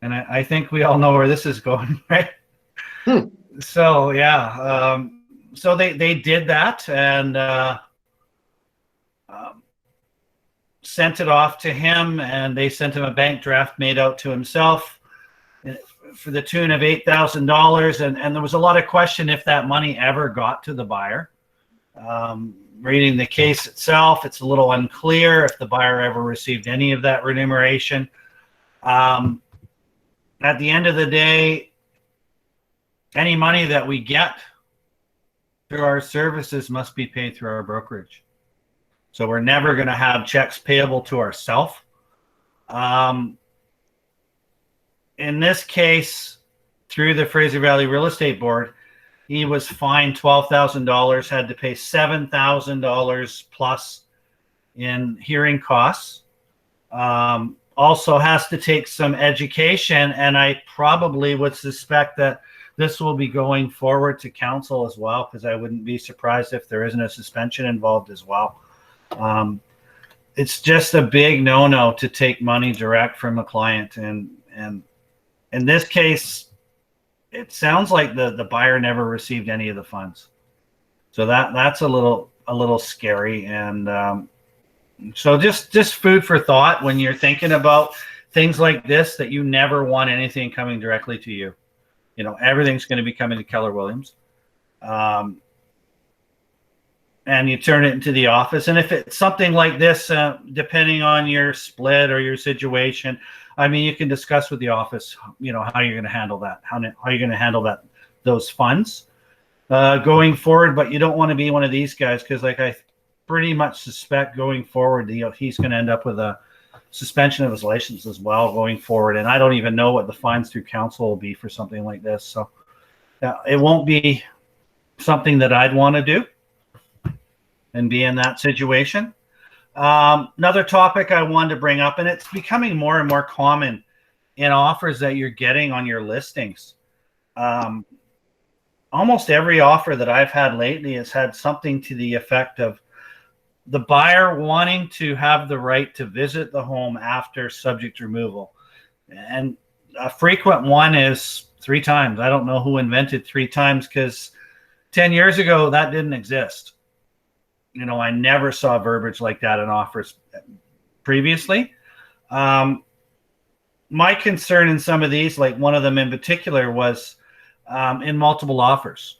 And I think we all know where this is going, right? So yeah, so they did that and sent it off to him, and they sent him a bank draft made out to himself for the tune of $8,000. And there was a lot of question if that money ever got to the buyer. Reading the case itself, it's a little unclear if the buyer ever received any of that remuneration. At the end of the day, any money that we get through our services must be paid through our brokerage. So we're never going to have checks payable to ourselves. In this case, through the Fraser Valley Real Estate Board, he was fined $12,000, had to pay $7,000 plus in hearing costs. Also has to take some education, and I probably would suspect that this will be going forward to council as well, because I wouldn't be surprised if there isn't a suspension involved as well. It's just a big no-no to take money direct from a client, and in this case, it sounds like the buyer never received any of the funds. So that's a little scary, and so just food for thought when you're thinking about things like this, that you never want anything coming directly to you. You know, everything's going to be coming to Keller Williams. And you turn it into the office. And if it's something like this, depending on your split or your situation, I mean, you can discuss with the office, you know, how you're going to handle that, how you're going to handle those funds going forward. But you don't want to be one of these guys, because like I pretty much suspect going forward, he's going to end up with a suspension of his license as well going forward. And I don't even know what the fines through council will be for something like this. So it won't be something that I'd want to do and be in that situation. Another topic I wanted to bring up, and it's becoming more and more common in offers that you're getting on your listings. Almost every offer that I've had lately has had something to the effect of the buyer wanting to have the right to visit the home after subject removal. And a frequent one is 3 times. I don't know who invented 3 times, because 10 years ago, that didn't exist. You know, I never saw verbiage like that in offers previously. My concern in some of these, like one of them in particular, was in multiple offers.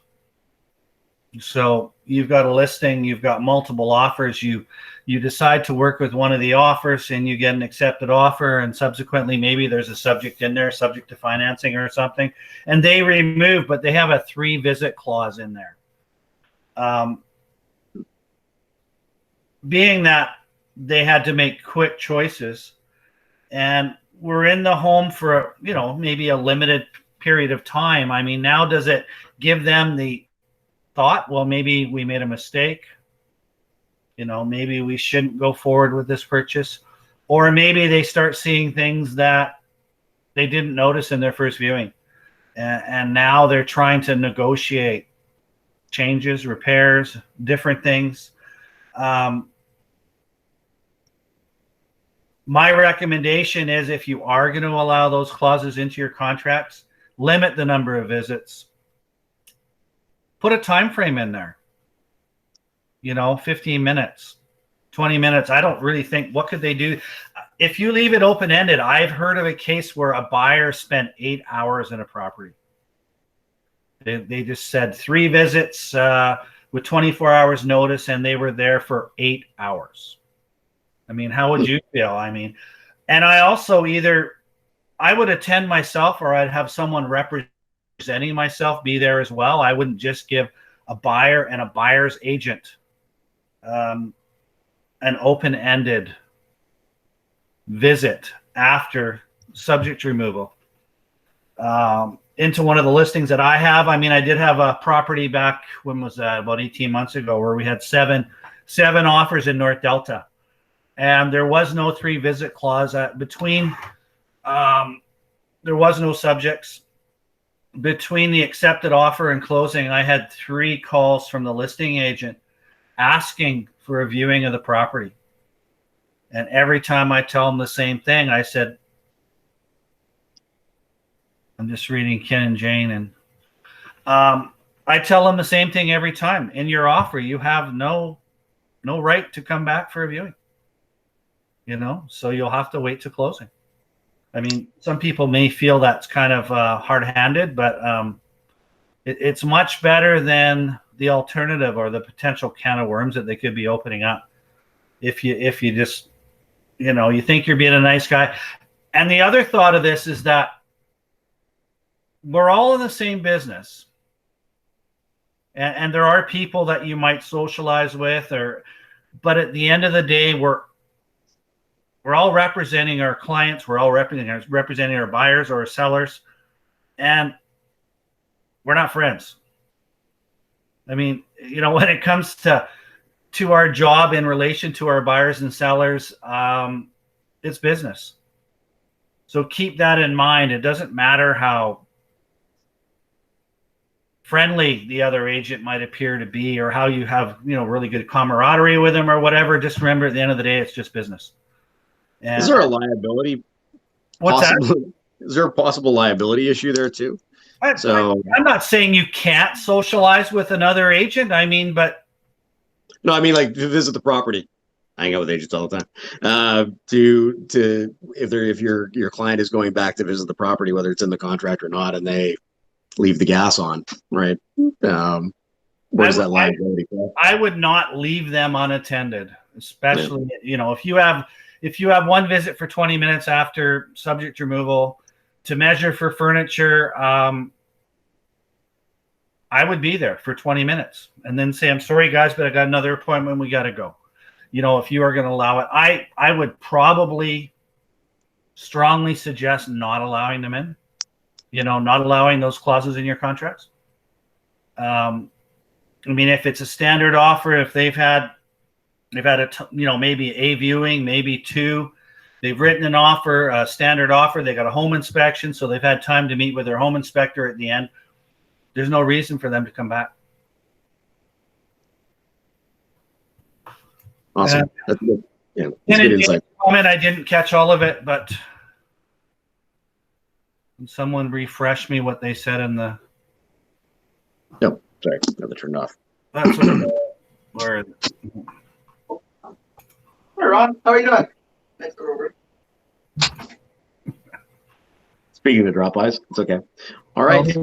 So you've got a listing, you've got multiple offers, you decide to work with one of the offers and you get an accepted offer, and subsequently maybe there's a subject in there, subject to financing or something, and they remove, but they have a 3-visit clause in there. Being that they had to make quick choices and we're in the home for, you know, maybe a limited period of time. I mean, now does it give them the thought, well, maybe we made a mistake, you know, maybe we shouldn't go forward with this purchase, or maybe they start seeing things that they didn't notice in their first viewing, and now they're trying to negotiate changes, repairs, different things. My recommendation is, if you are going to allow those clauses into your contracts, limit the number of visits. Put a time frame in there. 15 minutes, 20 minutes. I don't really think, what could they do? If you leave it open-ended, I've heard of a case where a buyer spent 8 hours in a property. They just said 3 visits with 24 hours notice, and they were there for 8 hours. I mean, how would you feel? I mean, and I also I would attend myself, or I'd have someone representing myself be there as well. I wouldn't just give a buyer and a buyer's agent an open-ended visit after subject removal into one of the listings that I have. I mean, I did have a property back, when was that? About 18 months ago, where we had seven offers in North Delta, and there was no 3 visit clause between. There was no subjects between the accepted offer and closing. I had 3 calls from the listing agent asking for a viewing of the property. And every time I tell them the same thing, I said, I'm just reading Ken and Jane, and I tell them the same thing every time. In your offer, you have no right to come back for a viewing. So you'll have to wait to closing. I mean, some people may feel that's kind of hard-handed, but it's much better than the alternative, or the potential can of worms that they could be opening up if you just, you think you're being a nice guy. And the other thought of this is that we're all in the same business, and there are people that you might socialize with, but at the end of the day, we're all representing our clients. We're all representing our buyers or our sellers, and we're not friends. I mean, when it comes to our job in relation to our buyers and sellers, it's business. So keep that in mind. It doesn't matter how friendly the other agent might appear to be, or how you have, really good camaraderie with them or whatever. Just remember, at the end of the day, it's just business. And is there a liability? What's that? Is there a possible liability issue there too? I'm not saying you can't socialize with another agent. I mean, but no, I mean, like, to visit the property. I hang out with agents all the time. If your client is going back to visit the property, whether it's in the contract or not, and they leave the gas on, right? Where's that liability? I would not leave them unattended, especially if you have one visit for 20 minutes after subject removal to measure for furniture. I would be there for 20 minutes and then say, I'm sorry, guys, but I got another appointment. We got to go. If you are going to allow it, I would probably strongly suggest not allowing them in, not allowing those clauses in your contracts. I mean, if it's a standard offer, if they've had maybe a viewing, maybe 2, they've written an offer, a standard offer, they got a home inspection, so they've had time to meet with their home inspector at the end. There's no reason for them to come back. Awesome. That's good. Yeah, that's good insight. Comment, I didn't catch all of it, but can someone refresh me what they said in the... Yep. Sorry, got it turned off. That's where... Hey, Ron. How are you doing? Thanks for over. Speaking of drop-bys, it's okay. All right.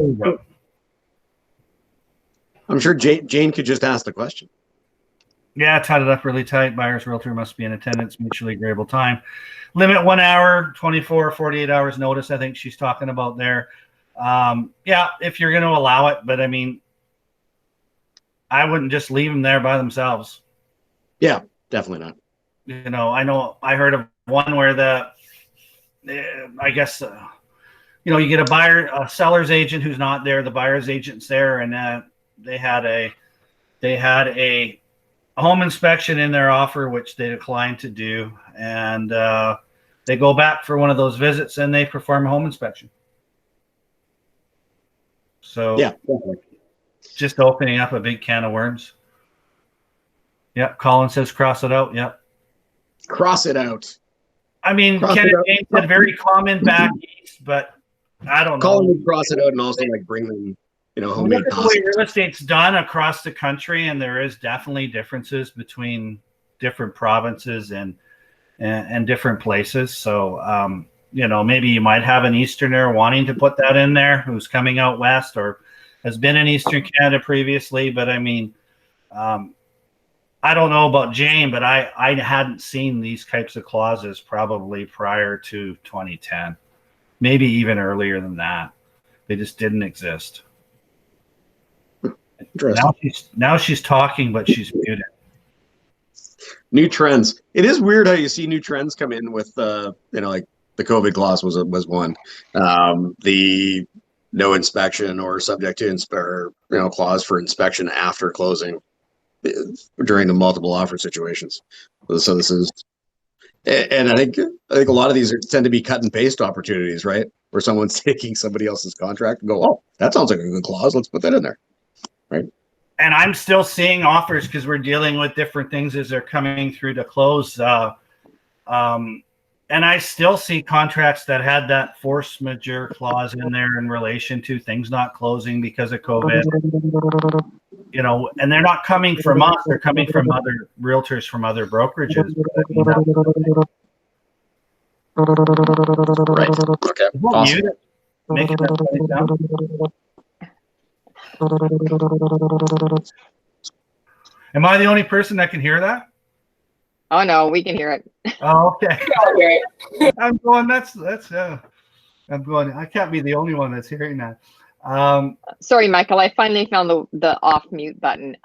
I'm sure Jane could just ask the question. Yeah, tied it up really tight. Buyer's realtor must be in attendance, mutually agreeable time. Limit 1 hour, 24 or 48 hours notice, I think she's talking about there. Yeah, if you're going to allow it, but I mean, I wouldn't just leave them there by themselves. Yeah, definitely not. I know I heard of one where I guess, you get a seller's agent who's not there, the buyer's agent's there, and they had a home inspection in their offer, which they declined to do. And they go back for one of those visits and they perform a home inspection. So yeah, definitely. Just opening up a big can of worms. Yep. Colin says, cross it out. Yep. Cross it out. I mean, Cross Kenneth it out. James said very common back east, but I don't Call know. them, cross it out, and also like bring them, Look homemade at the pasta. way real estate's done across the country, and there is definitely differences between different provinces and different places. So, maybe you might have an Easterner wanting to put that in there who's coming out west or has been in Eastern Canada previously. But I mean, I don't know about Jane, but I hadn't seen these types of clauses probably prior to 2010, maybe even earlier than that. They just didn't exist. Interesting. Now she's talking, but she's muted. New trends. It is weird how you see new trends come in with, like the COVID clause was one. The no inspection or subject to clause for inspection after closing during the multiple offer situations. So this is, and I think a lot of these tend to be cut and paste opportunities, right? Where someone's taking somebody else's contract and go, oh, that sounds like a good clause. Let's put that in there, right? And I'm still seeing offers because we're dealing with different things as they're coming through to close. And I still see contracts that had that force majeure clause in there in relation to things not closing because of COVID. And they're not coming from us; they're coming from other realtors from other brokerages. Right. Okay. Awesome. Making that Am I the only person that can hear that? Oh no, we can hear it. Oh, okay. I'm going. I'm going. I can't be the only one that's hearing that. Sorry, Michael. I finally found the off mute button.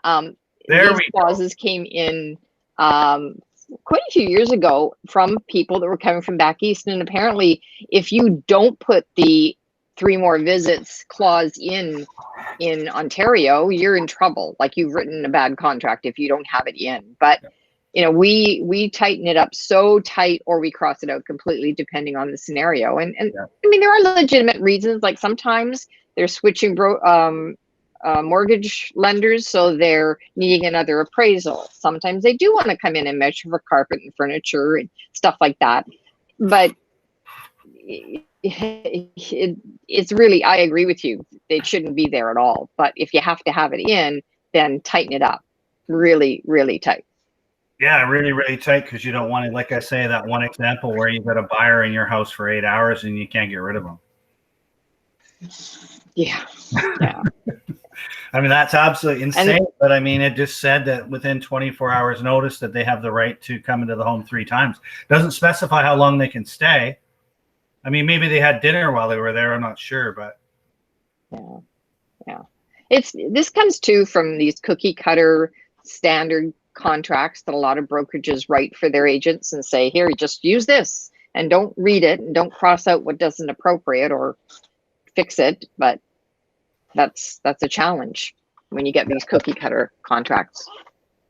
These clauses came in quite a few years ago from people that were coming from back east, and apparently, if you don't put the 3 more visits clause in Ontario, you're in trouble. Like, you've written a bad contract if you don't have it in. But we tighten it up so tight, or we cross it out completely, depending on the scenario. And I mean, there are legitimate reasons. Like, sometimes they're switching mortgage lenders, so they're needing another appraisal. Sometimes they do want to come in and measure for carpet and furniture and stuff like that. But it's really, I agree with you. It shouldn't be there at all. But if you have to have it in, then tighten it up really, really tight. Yeah, really, really tight, because you don't want it, like I say, that one example where you've got a buyer in your house for 8 hours and you can't get rid of them. Yeah. I mean, that's absolutely insane. But I mean, it just said that within 24 hours notice that they have the right to come into the home 3 times. Doesn't specify how long they can stay. I mean, maybe they had dinner while they were there. I'm not sure, but yeah. This comes too from these cookie cutter standard contracts that a lot of brokerages write for their agents and say, here, just use this and don't read it and don't cross out what doesn't appropriate or fix it. But that's a challenge when you get these cookie cutter contracts.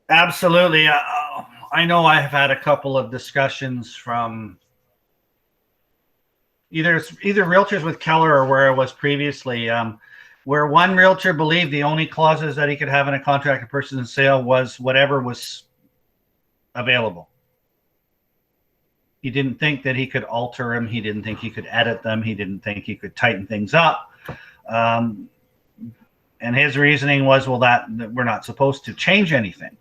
Absolutely. I know I have had a couple of discussions from either realtors with Keller or where I was previously, where one realtor believed the only clauses that he could have in a contract of purchase and sale was whatever was available. He didn't think that he could alter them. He didn't think he could edit them. He didn't think he could tighten things up. And his reasoning was, well, that we're not supposed to change anything.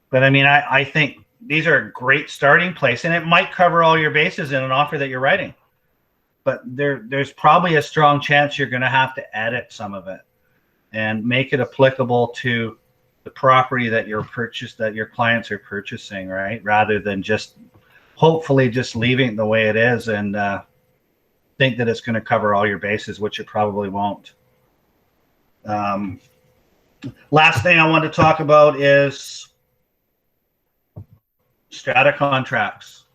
But I mean, I think these are a great starting place, and it might cover all your bases in an offer that you're writing. But there's probably a strong chance you're going to have to edit some of it and make it applicable to the property that your clients are purchasing, right? Rather than hopefully just leaving it the way it is and think that it's going to cover all your bases, which it probably won't. Last thing I want to talk about is strata contracts.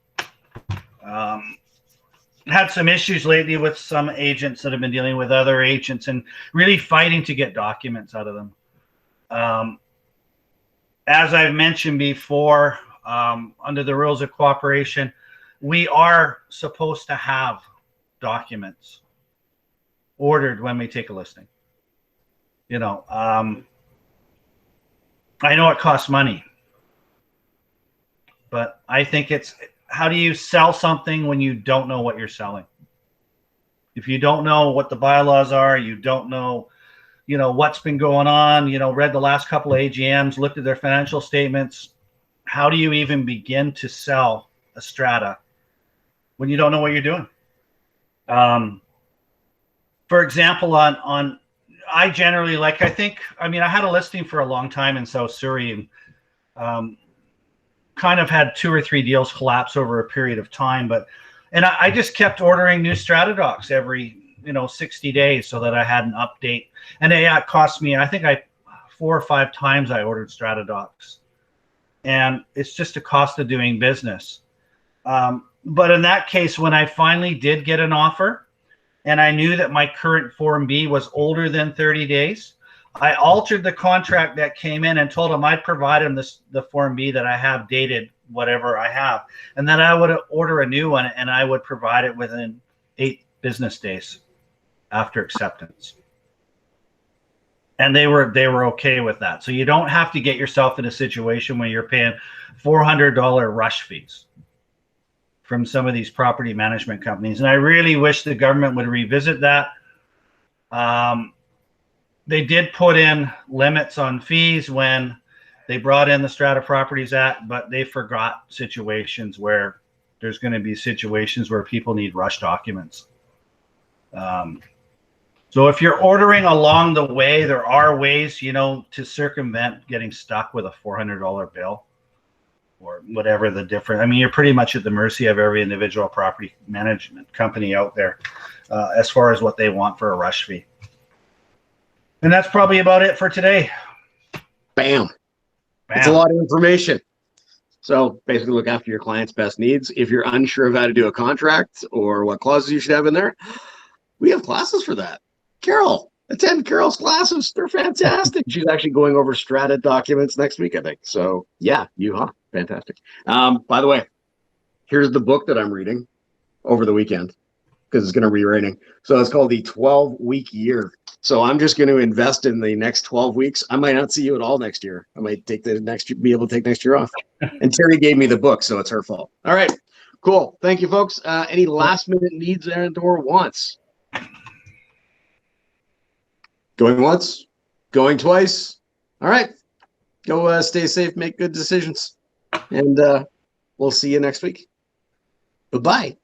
Had some issues lately with some agents that have been dealing with other agents and really fighting to get documents out of them. As I've mentioned before, under the rules of cooperation, we are supposed to have documents ordered when we take a listing. I know it costs money, but I think how do you sell something when you don't know what you're selling? If you don't know what the bylaws are, you don't know, what's been going on, read the last couple of AGMs, looked at their financial statements. How do you even begin to sell a strata when you don't know what you're doing? For example, I generally I had a listing for a long time in South Surrey, and kind of had 2 or 3 deals collapse over a period of time, and I just kept ordering new strata docs every 60 days so that I had an update. And it cost me, I think 4 or 5 times I ordered strata docs, and it's just a cost of doing business. But in that case, when I finally did get an offer and I knew that my current Form B was older than 30 days, I altered the contract that came in and told him I'd provide him the Form B that I have dated whatever I have, and then I would order a new one and I would provide it within 8 business days after acceptance. And they were okay with that. So you don't have to get yourself in a situation where you're paying $400 rush fees from some of these property management companies. And I really wish the government would revisit that. They did put in limits on fees when they brought in the Strata Properties Act, but they forgot situations where there's going to be situations where people need rush documents. So if you're ordering along the way, there are ways, to circumvent getting stuck with a $400 bill or whatever the difference. I mean, you're pretty much at the mercy of every individual property management company out there as far as what they want for a rush fee. And that's probably about it for today. Bam. It's a lot of information. So basically look after your client's best needs. If you're unsure of how to do a contract or what clauses you should have in there, we have classes for that. Carol, attend Carol's classes. They're fantastic. She's actually going over strata documents next week, I think. So yeah, fantastic. By the way, here's the book that I'm reading over the weekend because it's going to be raining. So it's called the 12-Week Year. So I'm just going to invest in the next 12 weeks. I might not see you at all next year. I might be able to take next year off. And Terry gave me the book, so it's her fault. All right, cool. Thank you, folks. Any last minute needs and/or wants? Going once, going twice. All right, go stay safe, make good decisions, and we'll see you next week. Bye-bye.